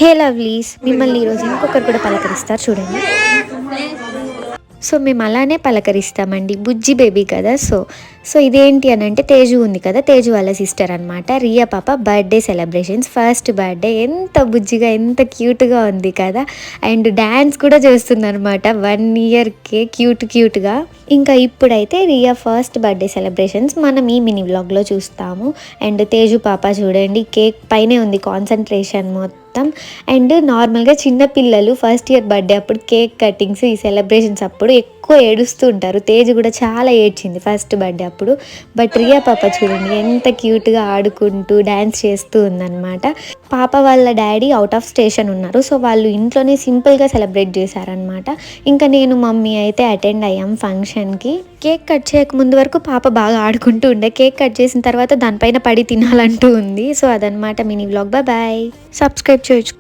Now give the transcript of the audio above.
హే lovelies, మిమ్మల్ని ఈరోజు ఇంకొకరు కూడా పలకరిస్తారు చూడండి. సో మేము అలానే పలకరిస్తామండి, బుజ్జి బేబీ కదా. సో ఇదేంటి అని అంటే తేజు ఉంది కదా, తేజు వాళ్ళ సిస్టర్ అనమాట, రియా పాప బర్త్డే సెలబ్రేషన్స్, ఫస్ట్ బర్త్డే. ఎంత బుజ్జిగా ఎంత క్యూట్గా ఉంది కదా. అండ్ డ్యాన్స్ కూడా చేస్తుంది అనమాట 1 ఇయర్కే, క్యూట్గా. ఇంకా ఇప్పుడైతే రియా ఫస్ట్ బర్త్డే సెలబ్రేషన్స్ మనం ఈ మినీ వ్లాగ్లో చూస్తాము. అండ్ తేజు పాప చూడండి, కేక్ పైనే ఉంది కాన్సన్ట్రేషన్ మొత్తం. అండ్ నార్మల్గా చిన్నపిల్లలు ఫస్ట్ ఇయర్ బర్త్డే అప్పుడు కేక్ కటింగ్స్, ఈ సెలబ్రేషన్స్ అప్పుడు ఎక్కువ ఏడుస్తూ ఉంటారు. తేజ్ కూడా చాలా ఏడ్చింది ఫస్ట్ బర్త్డే అప్పుడు. బట్ రియా పాప చూడండి ఎంత క్యూట్గా ఆడుకుంటూ డ్యాన్స్ చేస్తూ ఉందన్నమాట. పాప వాళ్ళ డాడీ అవుట్ ఆఫ్ స్టేషన్ ఉన్నారు, సో వాళ్ళు ఇంట్లోనే సింపుల్గా సెలబ్రేట్ చేశారనమాట. ఇంకా నేను మమ్మీ అయితే అటెండ్ అయ్యాం ఫంక్షన్కి. కేక్ కట్ చేయక ముందు వరకు పాప బాగా ఆడుకుంటూ ఉండే, కేక్ కట్ చేసిన తర్వాత దానిపైన పడి తినాలంటూ ఉంది. సో అదనమాట మినీ వ్లాగ్. బాయ్, సబ్స్క్రైబ్ చేయొచ్చు.